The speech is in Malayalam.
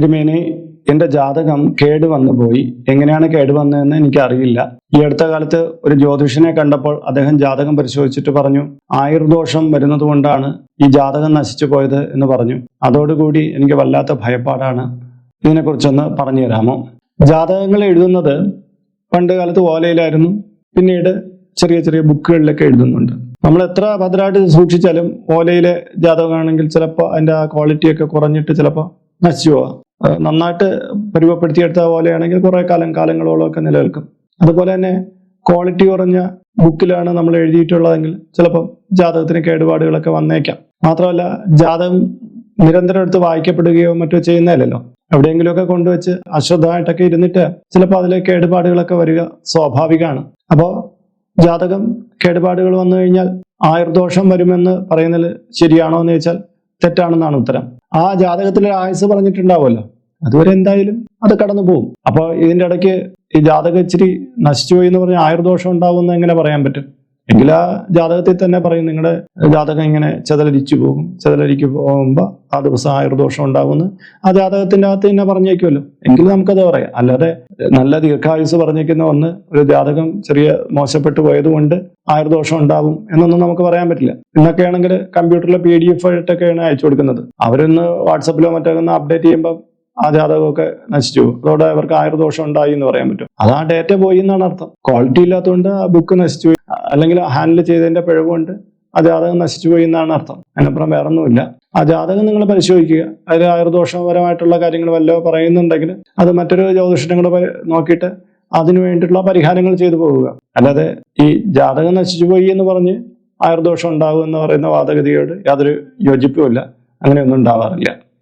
തിരുമേനി, എന്റെ ജാതകം കേടുവന്നു പോയി. എങ്ങനെയാണ് കേടുവന്നതെന്ന് എനിക്കറിയില്ല. ഈ അടുത്ത കാലത്ത് ഒരു ജ്യോതിഷനെ കണ്ടപ്പോൾ അദ്ദേഹം ജാതകം പരിശോധിച്ചിട്ട് പറഞ്ഞു, ആയുർദോഷം വരുന്നത് കൊണ്ടാണ് ഈ ജാതകം നശിച്ചു പോയത് എന്ന് പറഞ്ഞു. അതോടുകൂടി എനിക്ക് വല്ലാത്ത ഭയപ്പാടാണ്. ഇതിനെക്കുറിച്ചൊന്ന് പറഞ്ഞു തരാമോ? ജാതകങ്ങൾ എഴുതുന്നത് പണ്ട് കാലത്ത് ഓലയിലായിരുന്നു. പിന്നീട് ചെറിയ ചെറിയ ബുക്കുകളിലൊക്കെ എഴുതുന്നുണ്ട്. നമ്മൾ എത്ര ഭദ്രമായിട്ട് സൂക്ഷിച്ചാലും ഓലയിലെ ജാതകമാണെങ്കിൽ ചിലപ്പോൾ അതിൻ്റെ ആ ക്വാളിറ്റിയൊക്കെ കുറഞ്ഞിട്ട് ചിലപ്പോൾ നശിച്ചു പോവാം. നന്നായിട്ട് പരുവപ്പെടുത്തിയെടുത്ത പോലെയാണെങ്കിൽ കുറെ കാലങ്ങളോളമൊക്കെ നിലനിൽക്കും. അതുപോലെ തന്നെ ക്വാളിറ്റി കുറഞ്ഞ ബുക്കിലാണ് നമ്മൾ എഴുതിയിട്ടുള്ളതെങ്കിൽ ചിലപ്പം ജാതകത്തിന് കേടുപാടുകളൊക്കെ വന്നേക്കാം. മാത്രമല്ല, ജാതകം നിരന്തരം എടുത്ത് വായിക്കപ്പെടുകയോ മറ്റോ ചെയ്യുന്നതല്ലല്ലോ. എവിടെയെങ്കിലുമൊക്കെ കൊണ്ടുവച്ച് അശ്രദ്ധമായിട്ടൊക്കെ ഇരുന്നിട്ട് ചിലപ്പോൾ അതിലെ കേടുപാടുകളൊക്കെ വരിക സ്വാഭാവികമാണ്. അപ്പോൾ ജാതകം കേടുപാടുകൾ വന്നു കഴിഞ്ഞാൽ ആയുർദോഷം വരുമെന്ന് പറയുന്നത് ശരിയാണോ എന്ന് ചോദിച്ചാൽ തെറ്റാണെന്നാണ് ഉത്തരം. ആ ജാതകത്തിലെ ആയുസ് പറഞ്ഞിട്ടുണ്ടാവുമല്ലോ, അതുവരെ എന്തായാലും അത് കടന്നു പോകും. അപ്പോൾ ഇതിൻ്റെ ഇടയ്ക്ക് ഈ ജാതകം ഇച്ചിരി നശിച്ചുപോയി എന്ന് പറഞ്ഞാൽ ആയുർദോഷം ഉണ്ടാവുമെന്ന് എങ്ങനെ പറയാൻ പറ്റും? എങ്കിൽ ആ ജാതകത്തിൽ തന്നെ പറയും, നിങ്ങളുടെ ജാതകം ഇങ്ങനെ ചെതലരിച്ചു പോകുമ്പോൾ ആ ദിവസം ആയുർദോഷം ഉണ്ടാവുമെന്ന് ആ ജാതകത്തിന്റെ അകത്ത് തന്നെ പറഞ്ഞേക്കുമല്ലോ. എങ്കിൽ നമുക്കത് പറയാം. അല്ലാതെ നല്ല ദീർഘായുസ് പറഞ്ഞേക്കുന്ന ഒന്ന് ഒരു ജാതകം ചെറിയ മോശപ്പെട്ടു പോയതുകൊണ്ട് ആയുർദോഷം ഉണ്ടാവും എന്നൊന്നും നമുക്ക് പറയാൻ പറ്റില്ല. ഇന്നൊക്കെയാണെങ്കിൽ കമ്പ്യൂട്ടറിലെ PDF ആയിട്ടൊക്കെയാണ് അയച്ചു കൊടുക്കുന്നത്. അവരൊന്ന് വാട്സപ്പിലോ മറ്റോ ഒന്ന് അപ്ഡേറ്റ് ചെയ്യുമ്പോൾ ആ ജാതകമൊക്കെ നശിച്ചു പോകും. അതോടെ അവർക്ക് ആയുർദോഷം ഉണ്ടായി എന്ന് പറയാൻ പറ്റും. അത് ആ ഡേറ്റ പോയി എന്നാണ് അർത്ഥം. ക്വാളിറ്റി ഇല്ലാത്തതുകൊണ്ട് ആ ബുക്ക് നശിച്ചു പോയി, അല്ലെങ്കിൽ ഹാൻഡിൽ ചെയ്തതിന്റെ പിഴവുകൊണ്ട് ആ ജാതകം നശിച്ചു പോയി എന്നാണ് അർത്ഥം. അതിനപ്പുറം വേറൊന്നുമില്ല. ആ ജാതകം നിങ്ങൾ പരിശോധിക്കുക. അതിൽ ആയുർദോഷപരമായിട്ടുള്ള കാര്യങ്ങൾ വല്ലോ പറയുന്നുണ്ടെങ്കിൽ അത് മറ്റൊരു ജ്യോതിഷനും കൂടെ നോക്കിയിട്ട് അതിനു വേണ്ടിയിട്ടുള്ള പരിഹാരങ്ങൾ ചെയ്തു പോവുക. അല്ലാതെ ഈ ജാതകം നശിച്ചു പോയി എന്ന് പറഞ്ഞ് ആയുർദോഷം ഉണ്ടാകും എന്ന് പറയുന്ന വാദഗതിയോട് യാതൊരു യോജിപ്പുമില്ല. അങ്ങനെയൊന്നും ഉണ്ടാവാറില്ല.